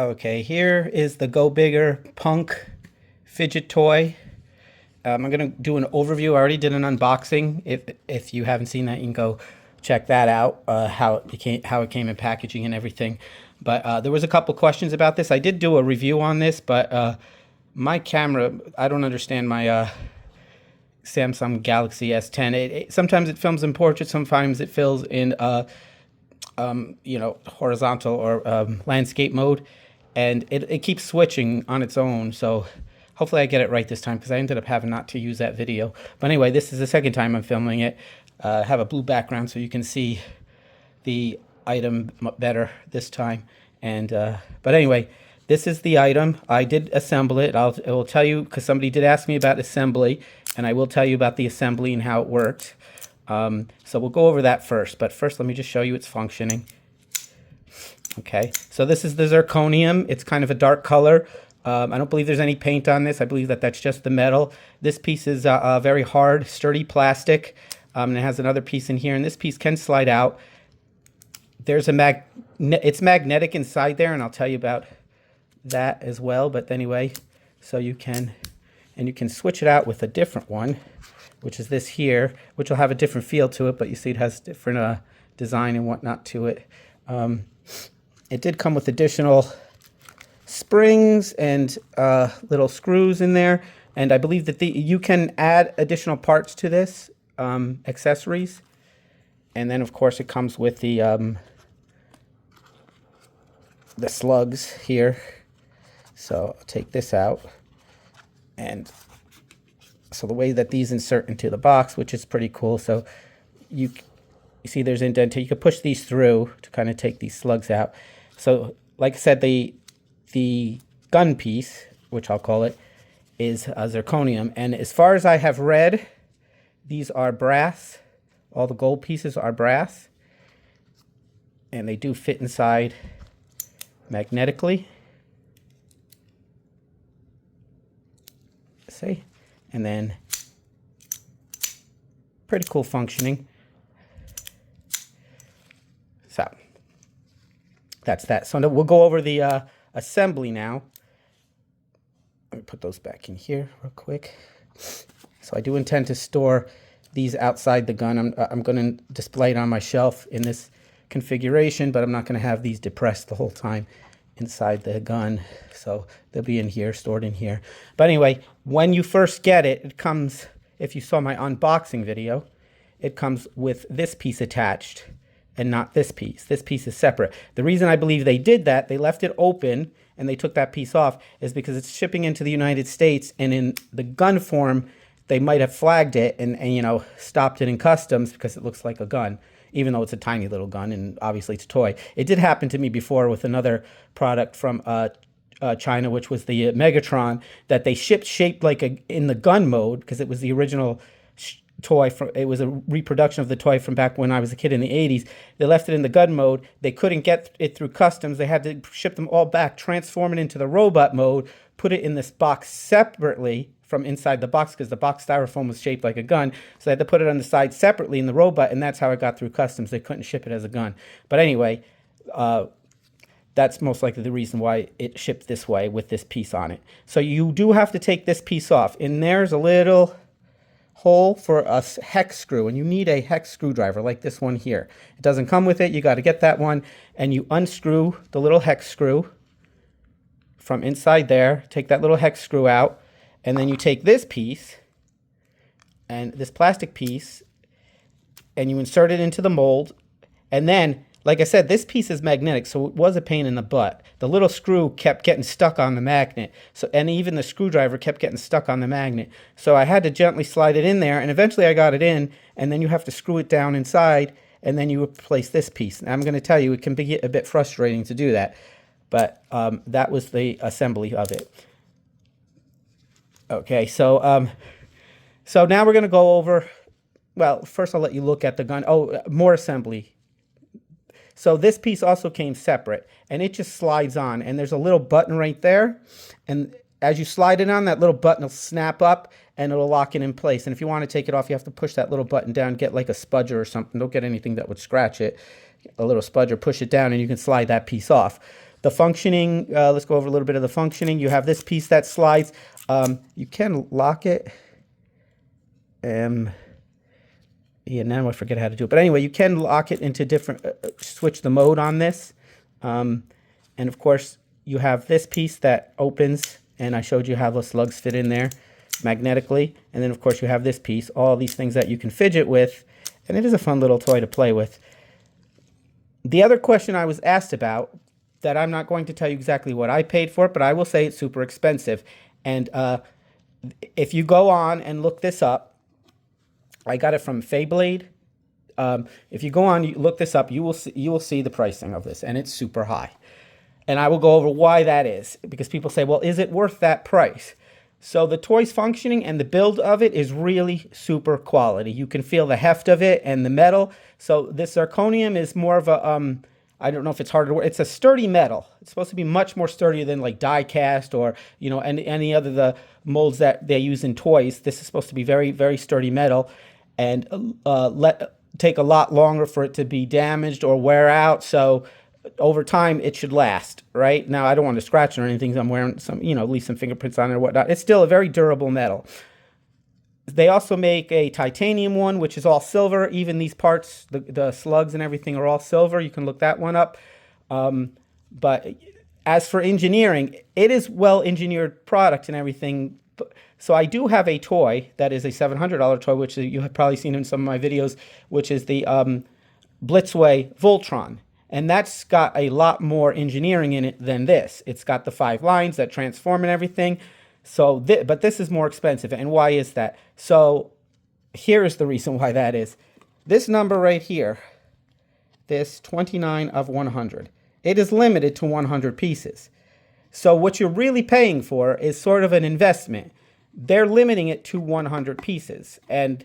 Okay, here is the GoBigger Punnk Fidget Toy. I'm gonna do an overview. I already did an unboxing. If you haven't seen that, you can go check that out. How it came in packaging and everything. But there was a couple questions about this. I did do a review on this, but my camera, I don't understand my Samsung Galaxy S10. Sometimes it films in portrait, sometimes it films in horizontal or landscape mode, and it keeps switching on its own. So hopefully I get it right this time, because I ended up having not to use that video. But anyway, this is the second time I'm filming it. I have a blue background so you can see the item better this time. And but anyway, this is the item. I did assemble it. I will tell you, because somebody did ask me about assembly, and I will tell you about the assembly and how it worked. So we'll go over that first, but first let me just show you its functioning. Okay, so this is the zirconium. It's kind of a dark color. I don't believe there's any paint on this. I believe that that's just the metal. This piece is very hard, sturdy plastic, and it has another piece in here, and this piece can slide out. There's it's magnetic inside there, and I'll tell you about that as well. But anyway, so you can switch it out with a different one, which is this here, which will have a different feel to it, but you see it has different design and whatnot to it. It did come with additional springs and little screws in there, and I believe that you can add additional parts to this, accessories, and then of course it comes with the slugs here. So I'll take this out, and so the way that these insert into the box, which is pretty cool. So you see there's indentation. You can push these through to kind of take these slugs out. So like I said, the gun piece, which I'll call it, is zirconium. And as far as I have read, these are brass. All the gold pieces are brass. And they do fit inside magnetically. See? And then pretty cool functioning. So that's that. So we'll go over the assembly now. Let me put those back in here real quick. So I do intend to store these outside the gun. I'm going to display it on my shelf in this configuration, but I'm not going to have these depressed the whole time inside the gun. So they'll be in here, stored in here. But anyway, when you first get it, it comes, if you saw my unboxing video, it comes with this piece attached and not this piece. This piece is separate. The reason I believe they did that, they left it open and they took that piece off, is because it's shipping into the United States, and in the gun form, they might have flagged it and stopped it in customs because it looks like a gun, even though it's a tiny little gun and obviously it's a toy. It did happen to me before with another product from China, which was the Megatron, that they shipped shaped like in the gun mode, because it was the original toy. It was a reproduction of the toy from back when I was a kid in the 80s. They left it in the gun mode. They couldn't get it through customs. They had to ship them all back, transform it into the robot mode, put it in this box separately from inside the box, because the box styrofoam was shaped like a gun. So they had to put it on the side separately in the robot, and that's how it got through customs. They couldn't ship it as a gun. But anyway, that's most likely the reason why it shipped this way with this piece on it. So you do have to take this piece off. And there's a little hole for a hex screw, and you need a hex screwdriver like this one here. It doesn't come with it. You got to get that one, and you unscrew the little hex screw from inside there. Take that little hex screw out, and then you take this piece and this plastic piece and you insert it into the mold. And then, like I said, this piece is magnetic, so it was a pain in the butt. The little screw kept getting stuck on the magnet, and even the screwdriver kept getting stuck on the magnet. So I had to gently slide it in there, and eventually I got it in, and then you have to screw it down inside, and then you replace this piece. And I'm going to tell you, it can be a bit frustrating to do that, but that was the assembly of it. Okay, so so now we're going to go over, well, first I'll let you look at the gun. Oh, more assembly. So this piece also came separate, and it just slides on, and there's a little button right there, and as you slide it on, that little button will snap up and it'll lock it in place. And if you want to take it off, you have to push that little button down, get like a spudger or something. Don't get anything that would scratch it. A little spudger, push it down, and you can slide that piece off. The functioning, let's go over a little bit of the functioning. You have this piece that slides. You can lock it. Yeah, now I forget how to do it. But anyway, you can lock it into different, switch the mode on this. And of course, you have this piece that opens, and I showed you how the slugs fit in there magnetically. And then of course you have this piece, all these things that you can fidget with, and it is a fun little toy to play with. The other question I was asked about, that I'm not going to tell you exactly what I paid for it, but I will say it's super expensive. And if you go on and look this up, I got it from Fayblade. If you go on, you look this up, you will see the pricing of this, and it's super high. And I will go over why that is, because people say, well, is it worth that price? So the toy's functioning and the build of it is really super quality. You can feel the heft of it and the metal. So this zirconium is more of a, I don't know if it's harder to work. It's a sturdy metal. It's supposed to be much more sturdy than like die cast or, you know, any other the molds that they use in toys. This is supposed to be very, very sturdy metal, and take a lot longer for it to be damaged or wear out. So over time, it should last, right? Now, I don't want to scratch it or anything. I'm wearing some, you know, leave some fingerprints on it or whatnot. It's still a very durable metal. They also make a titanium one, which is all silver. Even these parts, the slugs and everything are all silver. You can look that one up. But as for engineering, it is well-engineered product and everything. So I do have a toy that is a $700 toy, which you have probably seen in some of my videos, which is the Blitzway Voltron. And that's got a lot more engineering in it than this. It's got the 5 lines that transform and everything. So, but this is more expensive. And why is that? So here is the reason why that is. This number right here, this 29 of 100, it is limited to 100 pieces. So what you're really paying for is sort of an investment. They're limiting it to 100 pieces. And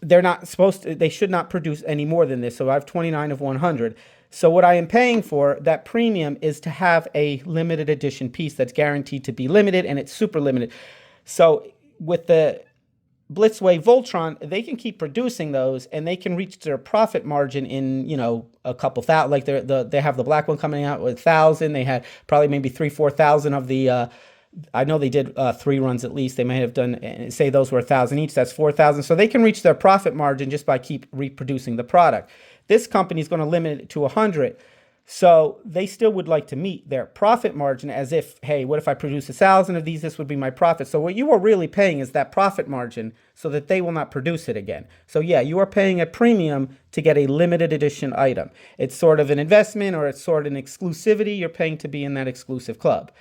they're not supposed to, they should not produce any more than this. So I have 29 of 100. So what I am paying for, that premium, is to have a limited edition piece that's guaranteed to be limited, and it's super limited. So with the Blitzway Voltron, they can keep producing those, and they can reach their profit margin in, you know, a couple thousand. Like they have the black one coming out with 1,000. They had probably maybe 3,000-4,000 of the I know they did 3 runs at least. They may have done, say those were 1,000 each. That's 4,000. So they can reach their profit margin just by keep reproducing the product. This company is going to limit it to 100. So they still would like to meet their profit margin as if, hey, what if I produce 1,000 of these? This would be my profit. So what you are really paying is that profit margin so that they will not produce it again. So yeah, you are paying a premium to get a limited edition item. It's sort of an investment, or it's sort of an exclusivity. You're paying to be in that exclusive club.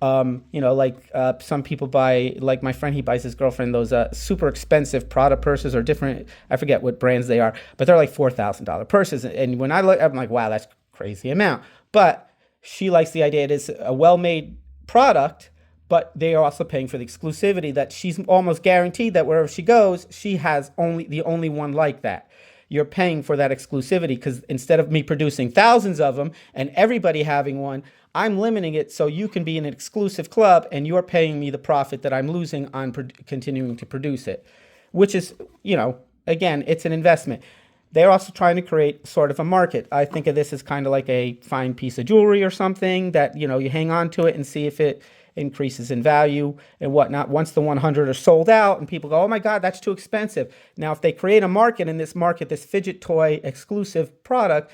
You know, like some people buy, like my friend, he buys his girlfriend those super expensive Prada purses, or different, I forget what brands they are, but they're like $4,000 purses. And when I look, I'm like, wow, that's crazy amount. But she likes the idea it is a well-made product, but they are also paying for the exclusivity that she's almost guaranteed that wherever she goes, she has the only one like that. You're paying for that exclusivity because instead of me producing thousands of them and everybody having one, I'm limiting it so you can be in an exclusive club, and you're paying me the profit that I'm losing on continuing to produce it, which is, you know, again, it's an investment. They're also trying to create sort of a market. I think of this as kind of like a fine piece of jewelry or something that, you know, you hang on to it and see if it increases in value and whatnot. Once the 100 are sold out and people go, oh my God, that's too expensive. Now, if they create a market, in this market, this fidget toy exclusive product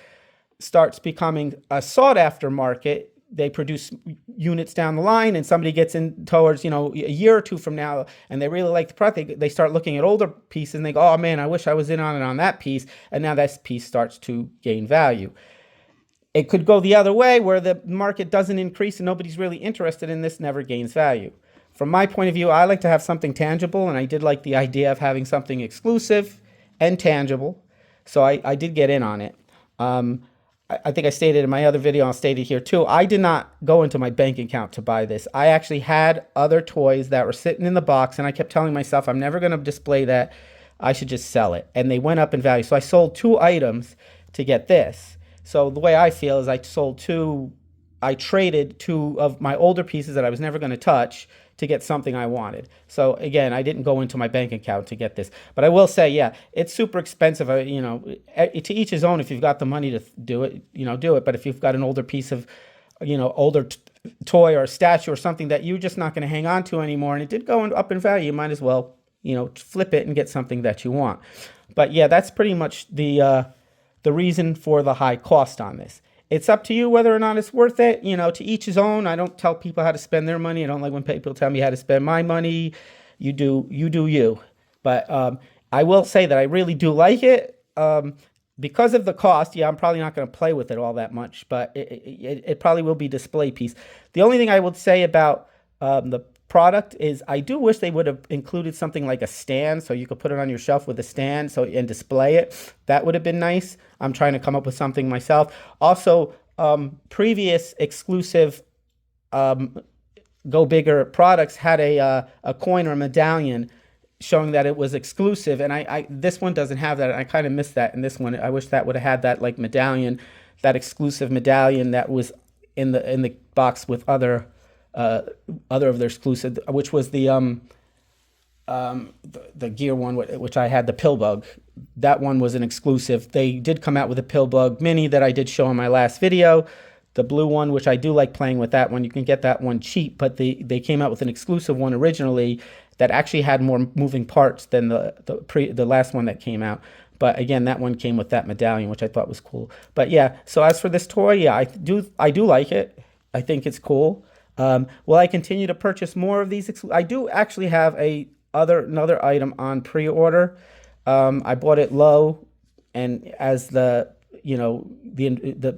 starts becoming a sought after market, they produce units down the line, and somebody gets in towards, you know, a year or two from now, and they really like the product, they start looking at older pieces and they go, oh man, I wish I was in on it on that piece. And now that piece starts to gain value. It could go the other way, where the market doesn't increase and nobody's really interested in this, never gains value. From my point of view, I like to have something tangible, and I did like the idea of having something exclusive and tangible. So I did get in on it. I think I stated in my other video, I'll state it here too, I did not go into my bank account to buy this. I actually had other toys that were sitting in the box, and I kept telling myself, I'm never going to display that. I should just sell it. And they went up in value. So I sold 2 items to get this. So the way I feel is I traded 2 of my older pieces that I was never going to touch to get something I wanted. So again, I didn't go into my bank account to get this. But I will say, yeah, it's super expensive. You know, to each his own. If you've got the money to do it, you know, do it. But if you've got an older piece of older toy or a statue or something that you're just not going to hang on to anymore, and it did go up in value, you might as well, flip it and get something that you want. But yeah, that's pretty much the reason for the high cost on this. It's up to you whether or not it's worth it. To each his own. I don't tell people how to spend their money. I don't like when people tell me how to spend my money. You do you. But I will say that I really do like it. Because of the cost, yeah, I'm probably not going to play with it all that much, but it probably will be display piece. The only thing I would say about the product is I do wish they would have included something like a stand, so you could put it on your shelf with a stand and display it. That would have been nice. I'm trying to come up with something myself. Also, previous exclusive GoBigger products had a coin or a medallion showing that it was exclusive, and this one doesn't have that. I kind of missed that in this one. I wish that would have had that medallion, that exclusive medallion that was in the box with other of their exclusive, which was the gear one, which I had, the pill bug. That one was an exclusive. They did come out with a pill bug mini that I did show in my last video. The blue one, which I do like playing with that one. You can get that one cheap, but they came out with an exclusive one originally that actually had more moving parts than the last one that came out. But again, that one came with that medallion, which I thought was cool. But yeah, so as for this toy, yeah, I do like it. I think it's cool. Will I continue to purchase more of these? I do actually have another item on pre-order. I bought it low, and as the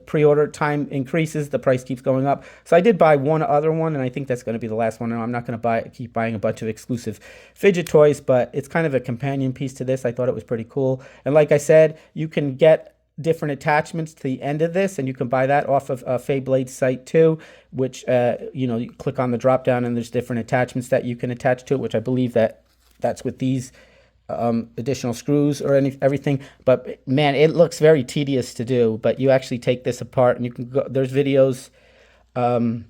pre-order time increases, the price keeps going up. So I did buy one other one, and I think that's going to be the last one. I'm not going to keep buying a bunch of exclusive fidget toys, but it's kind of a companion piece to this. I thought it was pretty cool. And like I said, you can get different attachments to the end of this, and you can buy that off of Faye Blade's site too, which you click on the drop down and there's different attachments that you can attach to it, which I believe that's with these additional screws or everything. But man, it looks very tedious to do, but you actually take this apart and you can go, there's videos on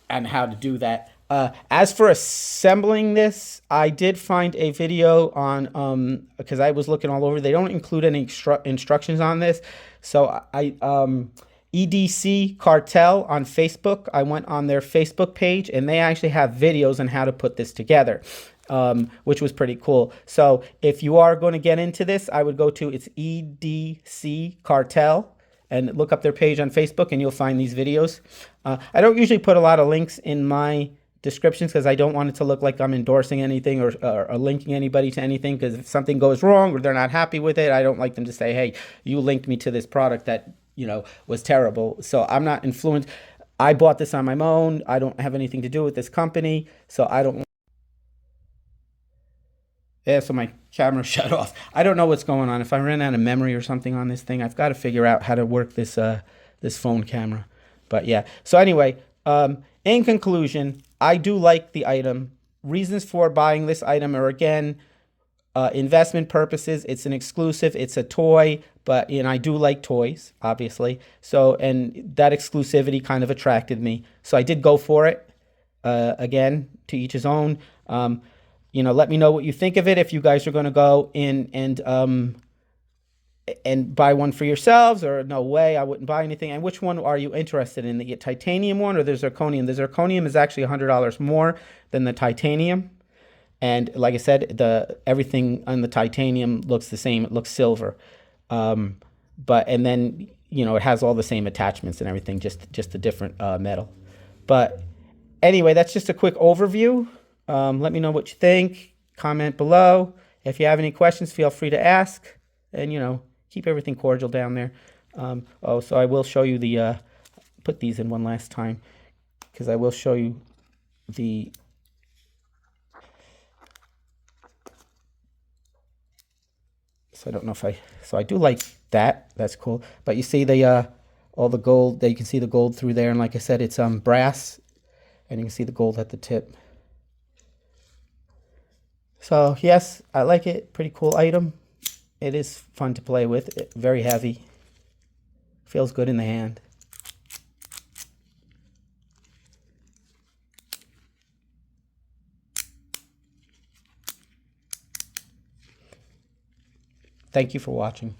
how to do that. As for assembling this, I did find a video on, because I was looking all over. They don't include any instructions on this. So EDC Cartel on Facebook, I went on their Facebook page, and they actually have videos on how to put this together, which was pretty cool. So if you are going to get into this, I would go to, it's EDC Cartel, and look up their page on Facebook, and you'll find these videos. I don't usually put a lot of links in my descriptions because I don't want it to look like I'm endorsing anything or linking anybody to anything, because if something goes wrong or they're not happy with it, I don't like them to say, hey, you linked me to this product that was terrible. So I'm not influenced. I bought this on my own. I don't have anything to do with this company, so I don't. Yeah, so my camera shut off. I don't know what's going on. If I ran out of memory or something on this thing, I've got to figure out how to work this this phone camera. But yeah, so anyway, in conclusion, I do like the item. Reasons for buying this item are, again, investment purposes. It's an exclusive. It's a toy, but I do like toys, obviously. So, and that exclusivity kind of attracted me. So I did go for it. Again, to each his own. Let me know what you think of it. If you guys are going to go in and buy one for yourselves, or no way, I wouldn't buy anything. And which one are you interested in, the titanium one or the zirconium? The zirconium is actually $100 more than the titanium. And like I said, everything on the titanium looks the same. It looks silver. And then, it has all the same attachments and everything, just a different metal. But anyway, that's just a quick overview. Let me know what you think. Comment below. If you have any questions, feel free to ask. And, keep everything cordial down there. So I will show you put these in one last time, because I will show you so I don't know if so I do like that. That's cool. But you see all the gold, you can see the gold through there. And like I said, it's brass, and you can see the gold at the tip. So yes, I like it. Pretty cool item. It is fun to play with. Very heavy. Feels good in the hand. Thank you for watching.